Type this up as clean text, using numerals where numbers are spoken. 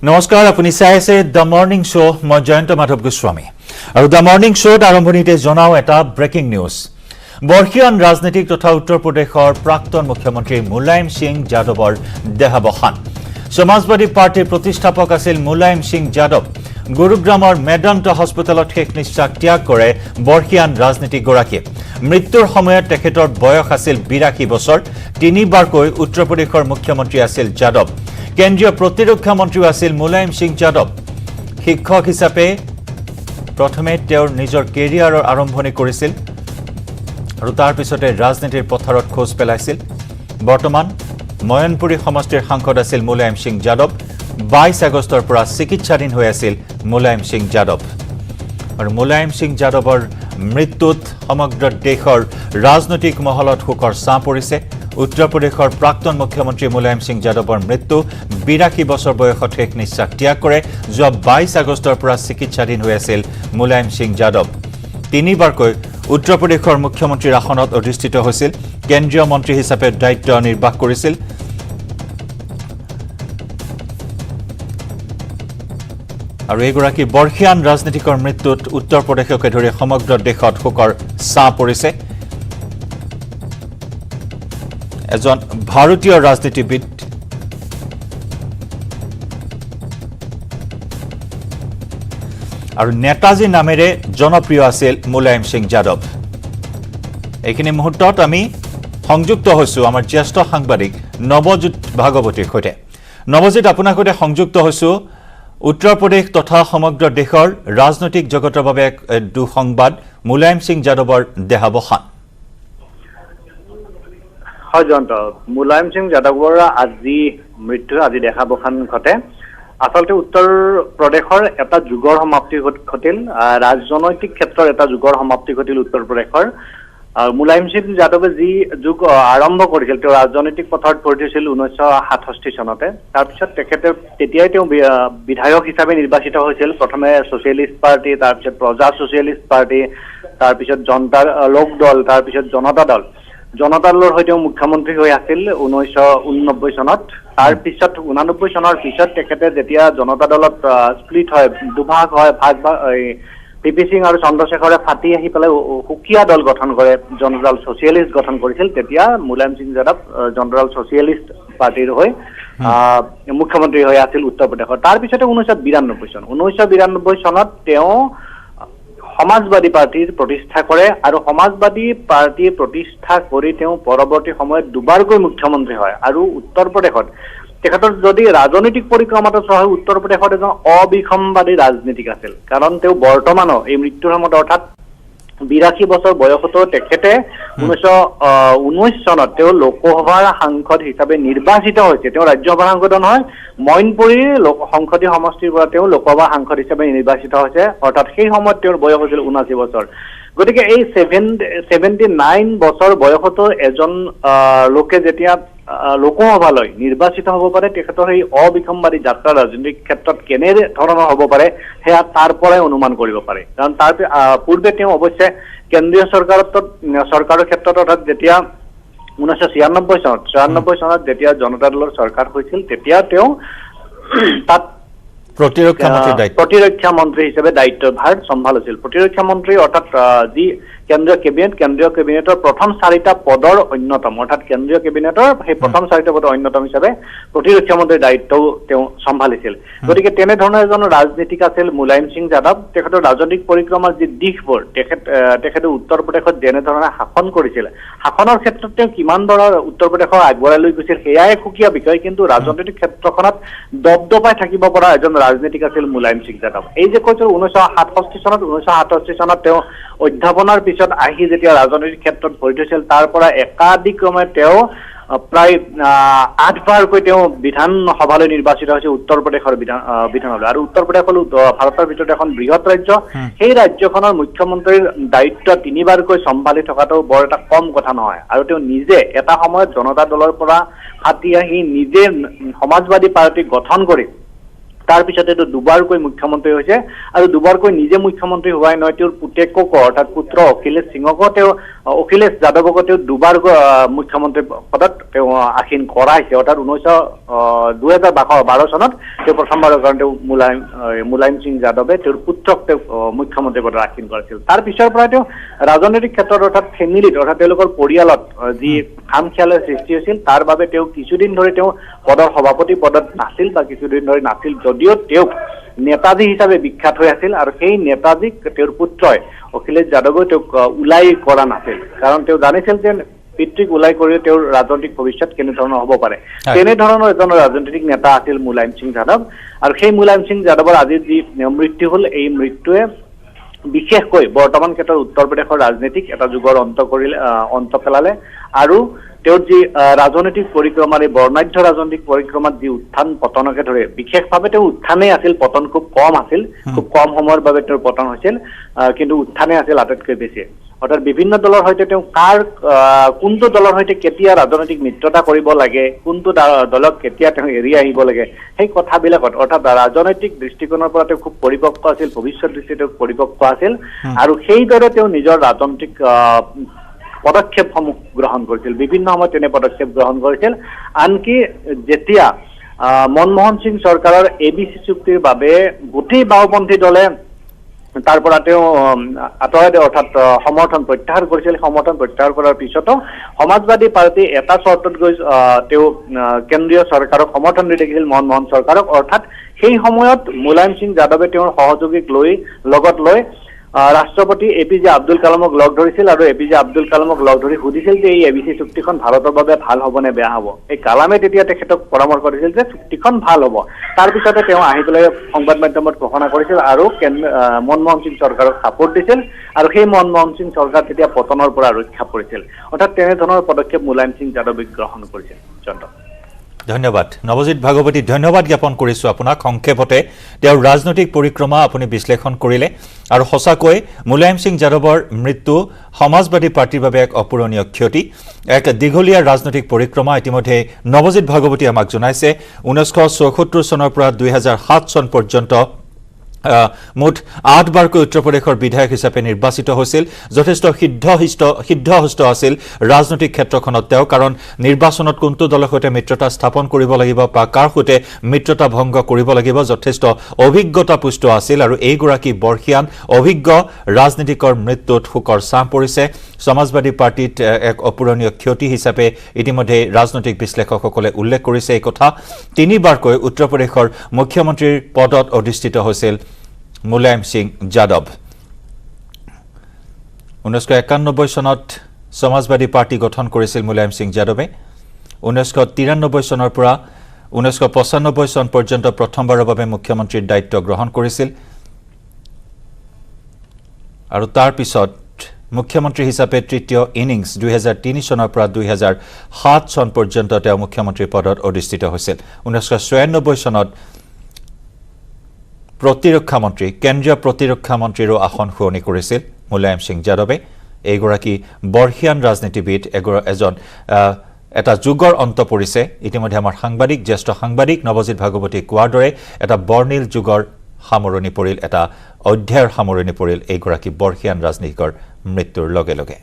নমস্কাৰ আপুনি চাই আছে দ্য মৰ্নিং শ্ব' মই জয়ন্ত মাধৱ গোস্বামী আৰু দ্য মৰ্নিং শ্ব'ত আৰম্ভণিতে জনাও এটা ব্ৰেকিং নিউজ বৰ্ষীয়ান ৰাজনীতিক তথা উত্তৰ প্ৰদেশৰ প্ৰাক্তন মুখ্যমন্ত্ৰী মুলায়ম সিং যাদৱৰ দেহাৱসান সমাজবাদী পাৰ্টিৰ প্ৰতিষ্ঠাপক আছিল মুলায়ম সিং যাদৱ গুৰুগ্ৰামৰ মেডান্ত হস্পিটেলত শেষ নিশ্বাস ত্যাগ কৰে বৰ্ষীয়ান ৰাজনীতিকগৰাকীয়ে মৃত্যুৰ সময়ত তেখেতৰ বয়স আছিল 82 বছৰ তিনিবাৰকৈ উত্তৰ প্ৰদেশৰ মুখ্যমন্ত্ৰী আছিল যাদৱ কেন্দ্ৰীয় প্ৰতিৰক্ষা মন্ত্ৰী আছিল মুলায়ম সিং যাদৱ শিক্ষক হিচাপে প্ৰথমে তেওঁৰ নিজৰ কেৰিয়াৰৰ আৰম্ভণি কৰিছিল আৰু তাৰ পিছতে ৰাজনীতিৰ পথাৰত খোজ পেলাইছিল বৰ্তমান ময়নপুৰী সমষ্টিৰ সাংসদ আছিল মুলায়ম সিং যাদৱ 22 আগষ্টৰ পৰা চিকিৎসাধীন হৈ আছিল মুলায়ম সিং যাদৱ আৰু মুলায়ম সিং যাদৱৰ মৃত্যুত সমগ্ৰ দেশৰ ৰাজনৈতিক মহলত শোকৰ ছাঁ পৰিছে উত্তৰ প্ৰদেশৰ প্ৰাক্তন মুখ্যমন্ত্ৰী মুলায়ম সিং যাদৱৰ মৃত্যু 82 বছৰ বয়সত শেষ নিশ্বাস ত্যাগ কৰে যোৱা 22 আগষ্টৰ পৰা চিকিৎসাধীন হৈ আছিল মুলায়ম সিং যাদৱ তিনিবাৰকৈ উত্তৰ প্ৰদেশৰ মুখ্যমন্ত্ৰীৰ আসনত অধিষ্ঠিত হৈছিল কেন্দ্ৰীয় মন্ত্ৰী হিচাপে দায়িত্ব নিৰ্বাহ কৰিছিল আৰু এগৰাকী বৰ্ষীয়ান ৰাজনীতিকৰ মৃত্যুত উত্তৰ প্ৰদেশকে ধৰি সমগ্ৰ দেশত শোকৰ ছাঁ পৰিছে এজন ভাৰতীয় ৰাজনীতিবিদ আৰু নেতাজী নামেৰে জনপ্ৰিয় আছিল মুলায়ম সিং যাদৱ এইখিনি মুহূৰ্তত আমি সংযুক্ত হৈছো আমাৰ জ্যেষ্ঠ সাংবাদিক নৱজিত ভাগৱতীৰ সৈতে নৱজিত আপোনাৰ সৈতে সংযুক্ত হৈছো উত্তৰ প্ৰদেশ তথা সমগ্ৰ দেশৰ ৰাজনৈতিক জগতৰ বাবে দুঃসংবাদ মুলায়ম সিং যাদৱৰ দেহাৱসান হয় জয়ন্ত মুলায়ম সিং যাদৱৰ আজি দেহাৱসান ঘটে আচলতে উত্তৰ প্ৰদেশৰ এটা যুগৰ সমাপ্তি ঘটিল ৰাজনৈতিক ক্ষেত্ৰৰ এটা যুগৰ সমাপ্তি ঘটিল উত্তৰ প্ৰদেশৰ মুলায়ম সিং যাদৱে যি যুগ আৰম্ভ কৰিছিল তেওঁ ৰাজনৈতিক পথত ভৰি দিছিল 1967 চনতে তাৰপিছত তেতিয়াই তেওঁ বিধায়ক হিচাপে নিৰ্বাচিত হৈছিল প্ৰথমে ছচিয়েলিষ্ট পাৰ্টি তাৰপিছত প্ৰজা ছচিয়েলিষ্ট পাৰ্টি তাৰপিছত জনতা লোক দল তাৰপিছত জনতা দলৰ হৈ তেওঁ মুখ্যমন্ত্ৰী হৈ আছিল 1989 চনত তাৰপিছত 89 চনৰ পিছত তেখেতে যেতিয়া জনতা দলত স্প্লিট হয় দুভাগ হয় ভাগ পিপি সিং আৰু চন্দ্ৰশেখৰে ফাটি আহি পেলাই সুকীয়া দল গঠন কৰে জনতা দল ছচিয়েলিষ্ট গঠন কৰিছিল তেতিয়া মুলায়ম সিং যাদৱ জনতা দল ছচিয়েলিষ্ট পাৰ্টিৰ হৈ মুখ্যমন্ত্ৰী হৈ আছিল উত্তৰ প্ৰদেশৰ তাৰপিছতে 1992 চনত তেওঁ সমাজবাদী পাৰ্টিৰ প্ৰতিষ্ঠা কৰে আৰু সমাজবাদী পাৰ্টি প্ৰতিষ্ঠা কৰি তেওঁ পৰৱৰ্তী সময়ত দুবাৰকৈ মুখ্যমন্ত্ৰী হয় আৰু উত্তৰ প্ৰদেশত তেখেতৰ যদি ৰাজনৈতিক পৰিক্ৰমাটো চোৱা হয় উত্তৰ প্ৰদেশত এজন অবিসম্বাদী ৰাজনীতিক আছিল কাৰণ তেওঁ বৰ্তমানো এই মৃত্যুৰ সময়ত অৰ্থাৎ 82 বছৰ বয়সতো তেখেতে 1919 চনত তেওঁ লোকসভাৰ সাংসদ হিচাপে নিৰ্বাচিত হৈছে তেওঁ ৰাজ্যসভাৰ সাংসদ নহয় ময়নপুৰী সংসদীয় সমষ্টিৰ পৰা তেওঁ লোকসভা সাংসদ হিচাপে নিৰ্বাচিত হৈছে অৰ্থাৎ সেই সময়ত তেওঁৰ বয়স হৈছিল 79 বছৰ গতিকে এই 79 বছৰ বয়সতো এজন লোকে যেতিয়া লোকসভালৈ নিৰ্বাচিত হ'ব পাৰে তেখেতৰ এই অবিসম্বাদী যাত্ৰা ৰাজনৈতিক ক্ষেত্ৰত কেনে ধৰণৰ হ'ব পাৰে সেয়া তাৰ পৰাই অনুমান কৰিব পাৰে কাৰণ তাৰ পূৰ্বে তেওঁ অৱশ্যে কেন্দ্ৰীয় চৰকাৰৰ ক্ষেত্ৰত অৰ্থাৎ যেতিয়া 1996 চনত যেতিয়া জনতা দলৰ চৰকাৰ হৈছিল তেতিয়া তেওঁ তাত প্ৰতিৰক্ষা মন্ত্ৰী হিচাপে দায়িত্বভাৰ চম্ভালিছিল প্ৰতিৰক্ষা মন্ত্ৰী অৰ্থাৎ যি কেন্দ্ৰীয় কেবিনেটৰ প্ৰথম 4টা পদৰ অন্যতম অৰ্থাৎ কেন্দ্ৰীয় কেবিনেটৰ সেই প্ৰথম 4টা পদৰ অন্যতম হিচাপে প্ৰতিৰক্ষা মন্ত্ৰীৰ দায়িত্বও তেওঁ চম্ভালিছিল গতিকে তেনে ধৰণৰ এজন ৰাজনীতিক আছিল মুলায়ম সিং যাদৱ তেখেতৰ ৰাজনৈতিক পৰিক্ৰমাৰ যি দিশবোৰ তেখেতে উত্তৰ প্ৰদেশত যেনে ধৰণে শাসন কৰিছিল শাসনৰ ক্ষেত্ৰত তেওঁ কিমান দৰৰ উত্তৰ প্ৰদেশক আগবঢ়াই লৈ গৈছিল সেয়াই সুকীয়া বিষয় কিন্তু ৰাজনৈতিক ক্ষেত্ৰখনত দবদবাই থাকিব পৰা এজন ৰাজনীতিক আছিল মুলায়ম সিং যাদৱ এই যে কৈছিল 1967 চনত তেওঁ অধ্যাপনাৰ পিছত আহি যেতিয়া ৰাজনৈতিক ক্ষেত্ৰত ভৰি থৈছিল তাৰ পৰা একাধিক্ৰমে তেওঁ প্ৰায় 8 বাৰকৈ তেওঁ বিধান সভালৈ নিৰ্বাচিত হৈছে উত্তৰ প্ৰদেশৰ বিধানসভালৈ আৰু উত্তৰ প্ৰদেশ হল ভাৰতৰ ভিতৰত এখন বৃহৎ ৰাজ্য সেই ৰাজ্যখনৰ মুখ্যমন্ত্ৰীৰ দায়িত্ব 3 বাৰকৈ চম্ভালি থকাটো বৰ এটা কম কথা নহয় আৰু তেওঁ নিজে এটা সময়ত জনতা দলৰ পৰা ফাটি আহি নিজে সমাজবাদী পাৰ্টি গঠন কৰি তাৰ পিছতে দুবাৰকৈ মুখ্যমন্ত্ৰী হৈছে আৰু দুবাৰকৈ নিজে মুখ্যমন্ত্ৰী হোৱাই নহয় তেওঁৰ পুতেকক অৰ্থাৎ পুত্ৰ অখিলেশ সিঙকো তেওঁ অখিলেশ যাদৱকো তেওঁ দুবাৰ মুখ্যমন্ত্ৰী পদত তেওঁ আসীন কৰাইছে অৰ্থাৎ 2012 চনত তেওঁ প্ৰথমবাৰৰ কাৰণে তেওঁ মুলায়ম সিং যাদৱে তেওঁৰ পুত্ৰক তেওঁ মুখ্যমন্ত্ৰী পদত আসীন কৰিছিল তাৰ পিছৰ পৰা তেওঁ ৰাজনৈতিক ক্ষেত্ৰত অৰ্থাৎ ফেমিলিত অৰ্থাৎ তেওঁলোকৰ পৰিয়ালত যি খাম খেয়ালৰ সৃষ্টি হৈছিল তাৰ বাবে তেওঁ কিছুদিন ধৰি তেওঁ পদৰ সভাপতি পদত নাছিল বা কিছুদিন ধৰি নাছিল যদিও তেওঁক নেতাজী হিচাপে বিখ্যাত হৈ আছিল আৰু সেই নেতাজীক তেওঁৰ পুত্ৰই অখিলেশ যাদৱে তেওঁক ওলাই কৰা নাছিল কাৰণ তেওঁ জানিছিল যে পিতৃক ওলাই কৰি তেওঁৰ ৰাজনৈতিক ভৱিষ্যত কেনেধৰণৰ হ'ব পাৰে তেনেধৰণৰ এজন ৰাজনৈতিক নেতা আছিল মুলায়ম সিং যাদৱ আৰু সেই মুলায়ম সিং যাদৱৰ আজি যি মৃত্যু হ'ল এই মৃত্যুৱে বিশেষকৈ বৰ্তমান ক্ষেত্ৰত উত্তৰ প্ৰদেশৰ ৰাজনীতিক এটা যুগৰ অন্ত পেলালে আৰু তেওঁৰ যি ৰাজনৈতিক পৰিক্ৰমাৰ এই বৰ্ণাঢ্য ৰাজনৈতিক পৰিক্ৰমাত যি উত্থান পতনকে ধৰে বিশেষভাৱে তেওঁ উত্থানেই আছিল পতন খুব কম আছিল খুব কম সময়ৰ বাবে তেওঁৰ পতন হৈছিল কিন্তু উত্থানে আছিল আটাইতকৈ বেছি অৰ্থাৎ বিভিন্ন দলৰ সৈতে তেওঁ কোনটো দলৰ সৈতে কেতিয়া ৰাজনৈতিক মিত্ৰতা কৰিব লাগে কোনটো দলক কেতিয়া তেওঁ এৰি আহিব লাগে সেই কথাবিলাকত অৰ্থাৎ ৰাজনৈতিক দৃষ্টিকোণৰ পৰা তেওঁ খুব পৰিপক্ক আছিল ভৱিষ্যত দৃষ্টিত তেওঁ পৰিপক্ক আছিল আৰু সেইদৰে তেওঁ নিজৰ ৰাজনৈতিক পদক্ষেপসমূহ গ্ৰহণ কৰিছিল বিভিন্ন সময়ত তেনে পদক্ষেপ গ্ৰহণ কৰিছিল আনকি যেতিয়া মনমোহন সিং চৰকাৰৰ ABC চুক্তিৰ বাবে গোটেই বাওঁপন্থী দলে তাৰ পৰা তেওঁ আঁতৰাই দিয়ে অৰ্থাৎ সমৰ্থন প্ৰত্যাহাৰ কৰিছিল সমৰ্থন প্ৰত্যাহাৰ কৰাৰ পিছতো সমাজবাদী পাৰ্টি এটা চৰ্তত গৈ তেওঁ কেন্দ্ৰীয় চৰকাৰক সমৰ্থন দি দেখিছিল মনমোহন চৰকাৰক অৰ্থাৎ সেই সময়ত মুলায়ম সিং যাদৱে তেওঁৰ সহযোগীক লগত লৈ ৰাষ্ট্ৰপতি APJ আব্দুল কালামক লগ ধৰিছিল আৰু APJ আব্দুল কালামক লগ ধৰি সুধিছিল যে এই ABC চুক্তিখন ভাৰতৰ বাবে ভাল হ'ব নে বেয়া হ'ব এই কালামে তেতিয়া তেখেতক পৰামৰ্শ দিছিল যে চুক্তিখন ভাল হ'ব তাৰ পিছতে তেওঁ আহি পেলাই সংবাদ মাধ্যমত ঘোষণা কৰিছিল আৰু মনমোহন সিং চৰকাৰক সাপোৰ্ট দিছিল আৰু সেই মনমোহন সিং চৰকাৰ তেতিয়া পতনৰ পৰা ৰক্ষা পৰিছিল অৰ্থাৎ তেনেধৰণৰ পদক্ষেপ মুলায়ম সিং যাদৱে গ্ৰহণ কৰিছিল চন্দ্ৰ ধন্যবাদ নৱজিৎ ভাগৱতী ধন্যবাদ জ্ঞাপন কৰিছো আপোনাক সংক্ষেপতে তেওঁৰ ৰাজনৈতিক পৰিক্ৰমা আপুনি বিশ্লেষণ কৰিলে আৰু সঁচাকৈ মুলায়ম সিং যাদৱৰ মৃত্যু সমাজবাদী পাৰ্টিৰ বাবে এক অপূৰণীয় ক্ষতি এক দীঘলীয়া ৰাজনৈতিক পৰিক্ৰমা ইতিমধ্যে নৱজিৎ ভাগৱতী আমাক জনাইছে 1974 চনৰ পৰা 2007 চন পৰ্যন্ত মুঠ 8 বাৰকৈ উত্তৰ প্ৰদেশৰ বিধায়ক হিচাপে নিৰ্বাচিত হৈছিল যথেষ্ট সিদ্ধহস্ত আছিল ৰাজনৈতিক ক্ষেত্ৰখনত তেওঁ কাৰণ নিৰ্বাচনত কোনটো দলৰ সৈতে মিত্ৰতা স্থাপন কৰিব লাগিব বা কাৰ সৈতে মিত্ৰতা ভংগ কৰিব লাগিব যথেষ্ট অভিজ্ঞতা পুষ্ট আছিল আৰু এইগৰাকী বৰ্ষিয়ান অভিজ্ঞ ৰাজনীতিকৰ মৃত্যুত শোকৰ ছাঁ পৰিছে সমাজবাদী পাৰ্টিত এক অপূৰণীয় ক্ষতি হিচাপে ইতিমধ্যে ৰাজনৈতিক বিশ্লেষকসকলে উল্লেখ কৰিছে এই কথা তিনিবাৰকৈ উত্তৰ প্ৰদেশৰ মুখ্যমন্ত্ৰীৰ পদত অধিষ্ঠিত হৈছিল মুলায়ম সিং যাদৱ 1991 চনত সমাজবাদী পাৰ্টি গঠন কৰিছিল মুলায়ম সিং যাদৱে 1993 চনৰ পৰা 1995 চন পৰ্যন্ত প্ৰথমবাৰৰ বাবে মুখ্যমন্ত্ৰীৰ দায়িত্ব গ্ৰহণ কৰিছিল আৰু তাৰ পিছত মুখ্যমন্ত্ৰী হিচাপে তৃতীয় ইনিংছ 2003 চনৰ পৰা 2007 চন পৰ্যন্ত তেওঁ মুখ্যমন্ত্ৰীৰ পদত অধিষ্ঠিত হৈছিল 1996 চনত প্ৰতিৰক্ষা মন্ত্ৰী কেন্দ্ৰীয় প্ৰতিৰক্ষা মন্ত্ৰীৰো আসন শুৱনি কৰিছিল মুলায়ম সিং যাদৱে এইগৰাকী বৰ্ষিয়ান ৰাজনীতিবিদ এজন এটা যুগৰ অন্ত পৰিছে ইতিমধ্যে আমাৰ জ্যেষ্ঠ সাংবাদিক নৱজিৎ ভাগৱতী কোৱাৰ দৰে এটা বৰ্ণিল যুগৰ সামৰণি পৰিল এটা অধ্যায়ৰ সামৰণি পৰিল এইগৰাকী বৰ্ষিয়ান ৰাজনীতিকৰ মৃত্যুৰ লগে লগে